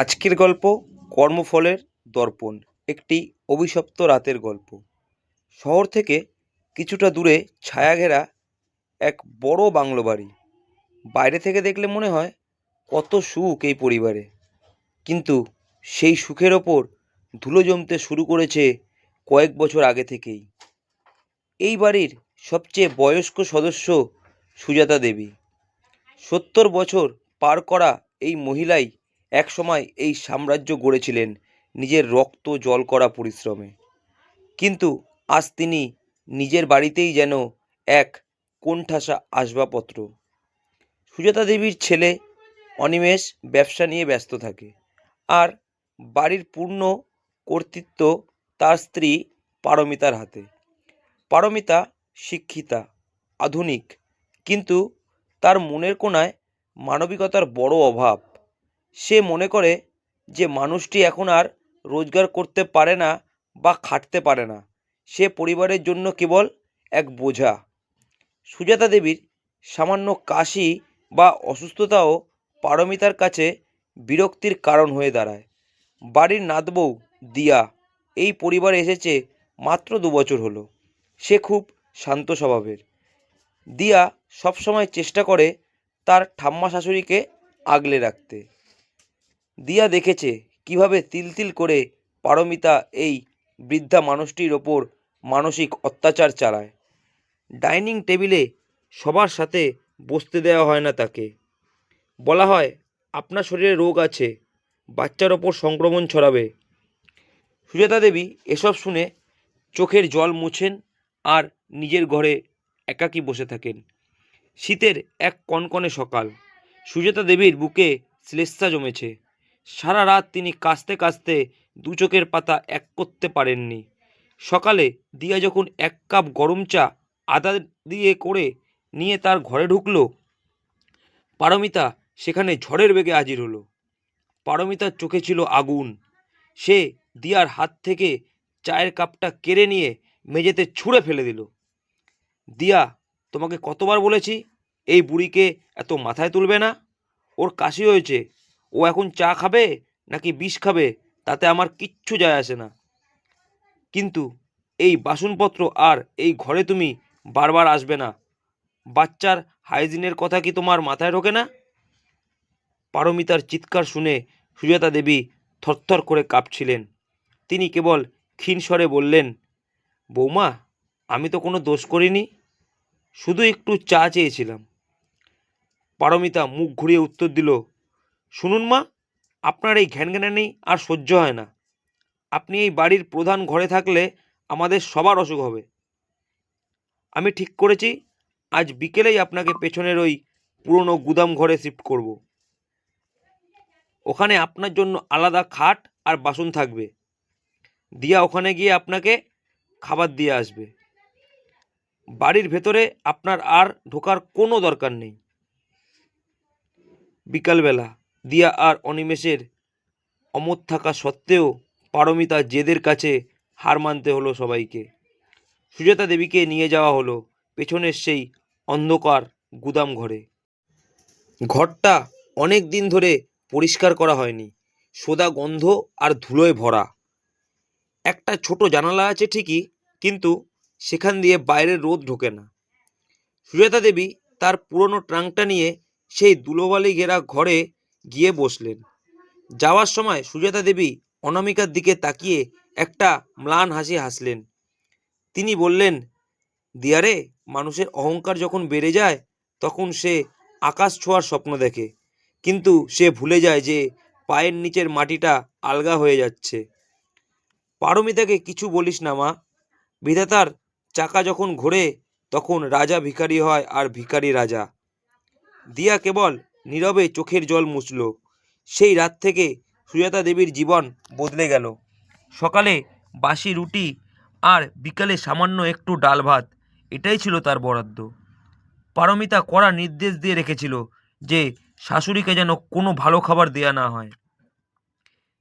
আজকের গল্প কর্মফলের দর্পণ। একটি অভিশপ্ত রাতের গল্প। শহর থেকে কিছুটা দূরে ছায়াঘেরা এক বড় বাংলো বাড়ি। বাইরে থেকে দেখলে মনে হয় কত সুখ এই পরিবারে, কিন্তু সেই সুখের ওপর ধুলো জমতে শুরু করেছে কয়েক বছর আগে থেকেই। এই বাড়ির সবচেয়ে বয়স্ক সদস্য সুজাতা দেবী। ৭০ বছর পার করা এই মহিলাই একসময় এই সাম্রাজ্য গড়েছিলেন নিজের রক্ত জল করা পরিশ্রমে। কিন্তু আজ তিনি নিজের বাড়িতেই যেন এক কোণঠাসা আসবাবপত্র। সুজাতা দেবীর ছেলে অনিমেষ ব্যবসা নিয়ে ব্যস্ত থাকে, আর বাড়ির পূর্ণ কর্তৃত্ব তার স্ত্রী পারমিতার হাতে। পারমিতা শিক্ষিতা, আধুনিক, কিন্তু তার মনের কোণায় মানবিকতার বড় অভাব। সে মনে করে যে মানুষটি এখন আর রোজগার করতে পারে না বা খাটতে পারে না, সে পরিবারের জন্য কেবল এক বোঝা। সুজাতা দেবীর সামান্য কাশি বা অসুস্থতাও পারমিতার কাছে বিরক্তির কারণ হয়ে দাঁড়ায়। বাড়ির নাতবউ দিয়া এই পরিবারে এসেছে মাত্র ২ বছর হলো। সে খুব শান্ত স্বভাবের। দিয়া সবসময় চেষ্টা করে তার ঠাম্মা শাশুড়িকে আগলে রাখতে। দিয়া দেখেছে কিভাবে তিল তিল করে পারমিতা এই বৃদ্ধা মানুষটির ওপর মানসিক অত্যাচার চালায়। ডাইনিং টেবিলে সবার সাথে বসতে দেওয়া হয় না তাকে। বলা হয়, আপনার শরীরে রোগ আছে, বাচ্চার ওপর সংক্রমণ ছড়াবে। সুজাতা দেবী এসব শুনে চোখের জল মুছেন আর নিজের ঘরে একাকী বসে থাকেন। শীতের এক কনকনে সকাল। সুজাতা দেবীর বুকে শ্লেষ্মা জমেছে। সারা রাত তিনি কাঁচতে কাঁচতে দু চোখের পাতা এক করতে পারেননি। সকালে দিয়া যখন ১ কাপ গরম চা আদা দিয়ে করে নিয়ে তার ঘরে ঢুকলো, পারমিতা সেখানে ঝড়ের বেগে হাজির হলো। পারমিতার চোখে ছিল আগুন। সে দিয়ার হাত থেকে চায়ের কাপটা কেড়ে নিয়ে মেঝেতে ছুঁড়ে ফেলে দিল। দিয়া, তোমাকে কতবার বলেছি এই বুড়িকে এত মাথায় তুলবে না? ওর কাশি হয়েছে, ও এখন চা খাবে নাকি বিষ খাবে তাতে আমার কিচ্ছু যায় আসে না, কিন্তু এই বাসনপত্র আর এই ঘরে তুমি বারবার আসবে না। বাচ্চার হাইজিনের কথা কি তোমার মাথায় ঢোকে না? পারমিতার চিৎকার শুনে সুজাতা দেবী থরথর করে কাঁপছিলেন। তিনি কেবল ক্ষীণ স্বরে বললেন, বৌমা, আমি তো কোনো দোষ করিনি, শুধু একটু চা চেয়েছিলাম। পারমিতা মুখ ঘুরিয়ে উত্তর দিল, শুনুন মা, আপনার এই ঘ্যানঘ্যানানি আর সহ্য হয় না। আপনি এই বাড়ির প্রধান ঘরে থাকলে আমাদের সবার অসুখ হবে। আমি ঠিক করেছি আজ বিকেলেই আপনাকে পেছনের ওই পুরনো গুদাম ঘরে শিফট করব। ওখানে আপনার জন্য আলাদা খাট আর বাসন থাকবে। দিয়া ওখানে গিয়ে আপনাকে খাবার দিয়ে আসবে। বাড়ির ভেতরে আপনার আর ঢোকার কোনো দরকার নেই। বিকালবেলা দিয়া আর অনিমেষের অমত থাকা সত্ত্বেও পারমিতা জেদের কাছে হার মানতে হলো সবাইকে। সুজাতা দেবীকে নিয়ে যাওয়া হলো পেছনের সেই অন্ধকার গুদাম ঘরে। ঘরটা অনেক দিন ধরে পরিষ্কার করা হয়নি, সোদা গন্ধ আর ধুলোয় ভরা। একটা ছোট জানালা আছে ঠিকই, কিন্তু সেখান দিয়ে বাইরের রোদ ঢোকে না। সুজাতা দেবী তার পুরনো ট্রাঙ্কটা নিয়ে সেই ধুলোবালি ঘেরা ঘরে গিয়ে বসলেন। যাওয়ার সময় সুজাতা দেবী অনামিকার দিকে তাকিয়ে একটা ম্লান হাসি হাসলেন। তিনি বললেন, দিয়ারে, মানুষের অহংকার যখন বেড়ে যায় তখন সে আকাশ ছোঁয়ার স্বপ্ন দেখে, কিন্তু সে ভুলে যায় যে পায়ের নিচের মাটিটা আলগা হয়ে যাচ্ছে। পারমিতাকে কিছু বলিস না মা, বিধাতার চাকা যখন ঘোরে তখন রাজা ভিখারি হয় আর ভিখারি রাজা। দিয়া কেবল নীরবে চোখের জল মুছল। সেই রাত থেকে সুজাতা দেবীর জীবন বদলে গেল। সকালে বাসি রুটি আর বিকালে সামান্য একটু ডাল ভাত, এটাই ছিল তার বরাদ্দ। পারমিতা কড়া নির্দেশ দিয়ে রেখেছিল যে শাশুড়িকে যেন কোনো ভালো খাবার দেয়া না হয়।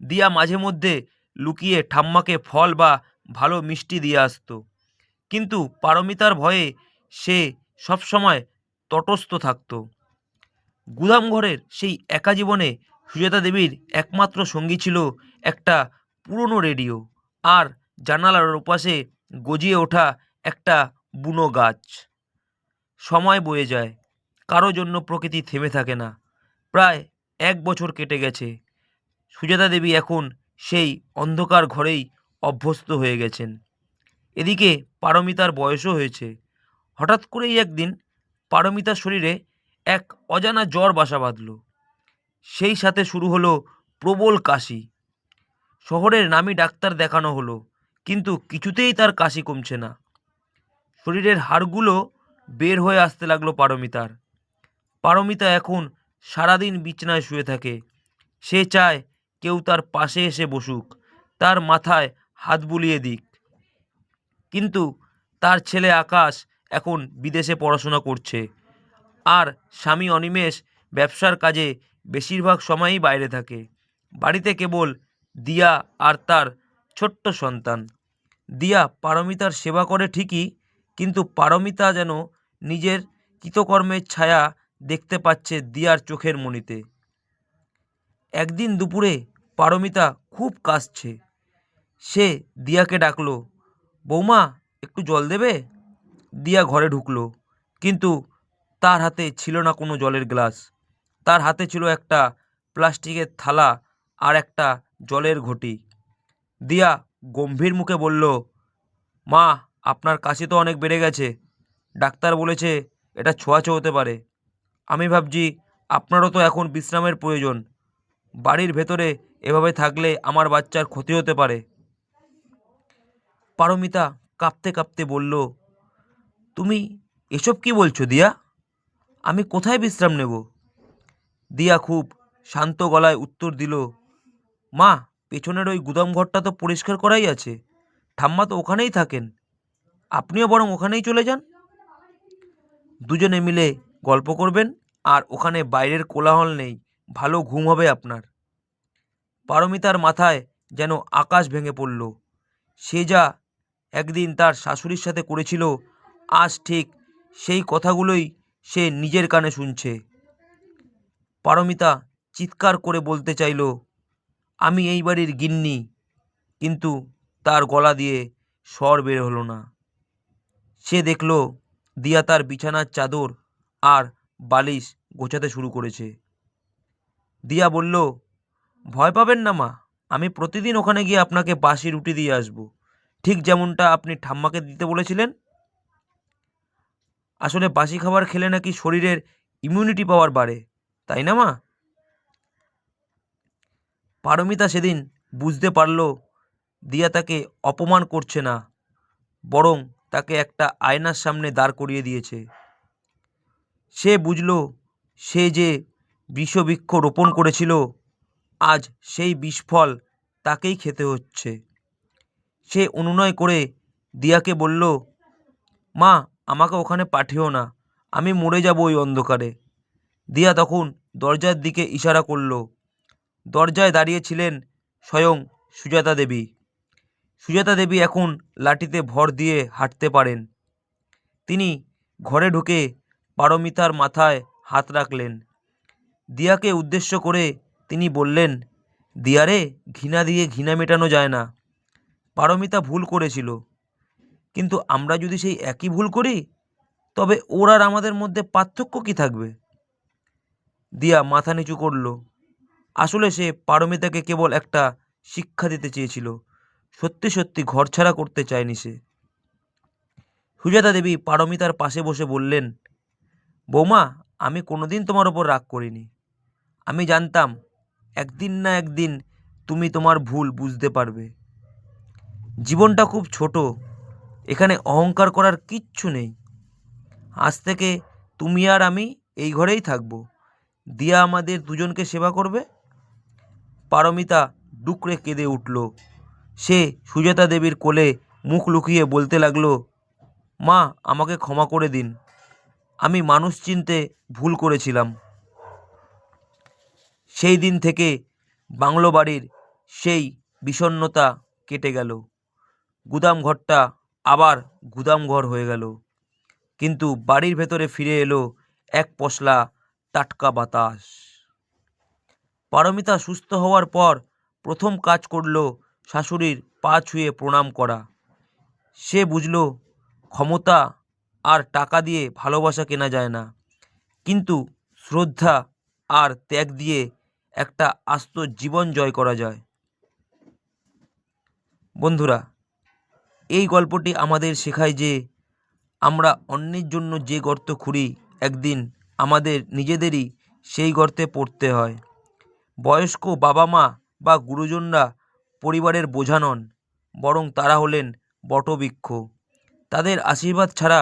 দিয়া মাঝে মধ্যে লুকিয়ে ঠাম্মাকে ফল বা ভালো মিষ্টি দিয়ে আসতো, কিন্তু পারমিতার ভয়ে সে সবসময় তটস্থ থাকত। গুদাম ঘরের সেই একা জীবনে সুজাতা দেবীর একমাত্র সঙ্গী ছিল একটা পুরনো রেডিও আর জানালার ওপাশে গজিয়ে ওঠা একটা বুনো গাছ। সময় বয়ে যায়, কারো জন্য প্রকৃতি থেমে থাকে না। প্রায় 1 বছর কেটে গেছে। সুজাতা দেবী এখন সেই অন্ধকার ঘরেই অভ্যস্ত হয়ে গেছেন। এদিকে পারমিতার বয়সও হয়েছে। হঠাৎ করেই একদিন পারমিতার শরীরে এক অজানা জ্বর বাসা বাঁধল। সেই সাথে শুরু হলো প্রবল কাশি। শহরের নামী ডাক্তার দেখানো হলো, কিন্তু কিছুতেই তার কাশি কমছে না। শরীরের হাড়গুলো বের হয়ে আসতে লাগলো পারমিতার। পারমিতা এখন সারাদিন বিছানায় শুয়ে থাকে। সে চায় কেউ তার পাশে এসে বসুক, তার মাথায় হাত বুলিয়ে দিক। কিন্তু তার ছেলে আকাশ এখন বিদেশে পড়াশোনা করছে, আর স্বামী অনিমেষ ব্যবসার কাজে বেশিরভাগ সময়ই বাইরে থাকে। বাড়িতে কেবল দিয়া আর তার ছোট্ট সন্তান। দিয়া পারমিতার সেবা করে ঠিকই, কিন্তু পারমিতা যেন নিজের কৃতকর্মের ছায়া দেখতে পাচ্ছে দিয়ার চোখের মণিতে। একদিন দুপুরে পারমিতা খুব কাশছে। সে দিয়াকে ডাকলো, বৌমা একটু জল দেবে? দিয়া ঘরে ঢুকলো, কিন্তু তার হাতে ছিল না কোনো জলের গ্লাস। তার হাতে ছিল একটা প্লাস্টিকের থালা আর একটা জলের ঘটি। দিয়া গম্ভীর মুখে বলল, মা, আপনার কাশি তো অনেক বেড়ে গেছে। ডাক্তার বলেছে এটা ছোঁয়াচে হতে পারে। আমি ভাবছি আপনারও তো এখন বিশ্রামের প্রয়োজন। বাড়ির ভেতরে এভাবে থাকলে আমার বাচ্চার ক্ষতি হতে পারে। পারমিতা কাঁপতে কাঁপতে বলল, তুমি এসব কি বলছো দিয়া? আমি কোথায় বিশ্রাম নেব? দিয়া খুব শান্ত গলায় উত্তর দিল, মা, পেছনের ওই গুদাম ঘরটা তো পরিষ্কার করাই আছে। ঠাম্মা তো ওখানেই থাকেন, আপনিও বরং ওখানেই চলে যান। দুজনে মিলে গল্প করবেন, আর ওখানে বাইরের কোলাহল নেই, ভালো ঘুম হবে আপনার। পারমিতার মাথায় যেন আকাশ ভেঙে পড়ল। সে যা একদিন তার শাশুড়ির সাথে করেছিল, আজ ঠিক সেই কথাগুলোই সে নিজের কানে শুনছে। পারমিতা চিৎকার করে বলতে চাইল, আমি এই বাড়ির গিন্নি, কিন্তু তার গলা দিয়ে স্বর বের হলো না। সে দেখল দিয়া তার বিছানার চাদর আর বালিশ গোছাতে শুরু করেছে। দিয়া বলল, ভয় পাবেন না মা, আমি প্রতিদিন ওখানে গিয়ে আপনাকে বাসি রুটি দিয়ে আসবো, ঠিক যেমনটা আপনি ঠাম্মাকে দিতে বলেছিলেন। আসলে বাসি খাবার খেলে নাকি শরীরের ইমিউনিটি পাওয়ার বাড়ে, তাই না মা? পারমিতা সেদিন বুঝতে পারল দিয়া তাকে অপমান করছে না, বরং তাকে একটা আয়নার সামনে দাঁড় করিয়ে দিয়েছে। সে বুঝল সে যে বিষবৃক্ষ রোপণ করেছিল, আজ সেই বিষফল তাকেই খেতে হচ্ছে। সে অনুনয় করে দিয়াকে বলল, মা, আমাকে ওখানে পাঠিও না, আমি মরে যাব ওই অন্ধকারে। দিয়া তখন দরজার দিকে ইশারা করল। দরজায় দাঁড়িয়েছিলেন স্বয়ং সুজাতা দেবী। সুজাতা দেবী এখন লাঠিতে ভর দিয়ে হাঁটতে পারেন। তিনি ঘরে ঢুকে পারমিতার মাথায় হাত রাখলেন। দিয়াকে উদ্দেশ্য করে তিনি বললেন, দিয়ারে, ঘৃণা দিয়ে ঘৃণা মেটানো যায় না। পারমিতা ভুল করেছিল, কিন্তু আমরা যদি সেই একই ভুল করি, তবে ওর আর আমাদের মধ্যে পার্থক্য কি থাকবে? দিয়া মাথা নিচু করল। আসলে সে পারমিতাকে কেবল একটা শিক্ষা দিতে চেয়েছিল, সত্যি সত্যি ঘরছাড়া করতে চায়নি সে। সুজাতা দেবী পারমিতার পাশে বসে বললেন, বৌমা, আমি কোনোদিন তোমার ওপর রাগ করিনি। আমি জানতাম একদিন না একদিন তুমি তোমার ভুল বুঝতে পারবে। জীবনটা খুব ছোট, এখানে অহংকার করার কিচ্ছু নেই। আজ থেকে তুমি আর আমি এই ঘরেই থাকবো। দিয়া আমাদের দুজনকে সেবা করবে। পারমিতা ডুকরে কেঁদে উঠল। সে সুজাতা দেবীর কোলে মুখ লুকিয়ে বলতে লাগলো, মা, আমাকে ক্ষমা করে দিন, আমি মানুষ চিনতে ভুল করেছিলাম। সেই দিন থেকে বাংলো বাড়ির সেই বিষণ্ণতা কেটে গেল। গুদাম ঘরটা আবার গুদাম ঘর হয়ে গেল, কিন্তু বাড়ির ভেতরে ফিরে এলো এক পশলা টাটকা বাতাস। পারমিতা সুস্থ হওয়ার পর প্রথম কাজ করল শাশুড়ির পা ছুঁয়ে প্রণাম করা। সে বুঝল ক্ষমতা আর টাকা দিয়ে ভালোবাসা কেনা যায় না, কিন্তু শ্রদ্ধা আর ত্যাগ দিয়ে একটা আস্ত জীবন জয় করা যায়। বন্ধুরা, এই গল্পটি আমাদের শেখায় যে আমরা অন্যের জন্য যে গর্ত খুঁড়ি, একদিন আমাদের নিজেদেরই সেই গর্তে পড়তে হয়। বয়স্ক বাবা মা বা গুরুজনরা পরিবারের বোঝা নন, বরং তারা হলেন বটবৃক্ষ। তাদের আশীর্বাদ ছাড়া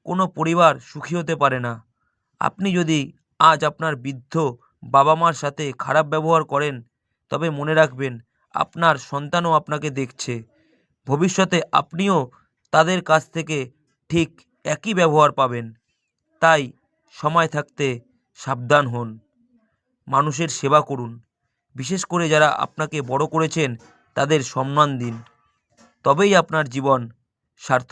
কোনো পরিবার সুখী হতে পারে না। আপনি যদি আজ আপনার বৃদ্ধ বাবা মার সাথে খারাপ ব্যবহার করেন, তবে মনে রাখবেন আপনার সন্তানও আপনাকে দেখছে। ভবিষ্যতে আপনিও তাদের কাছ থেকে ঠিক একই ব্যবহার পাবেন। তাই সময় থাকতে সাবধান হন, মানুষের সেবা করুন, বিশেষ করে যারা আপনাকে বড় করেছেন তাদের সম্মান দিন। তবেই আপনার জীবন সার্থক।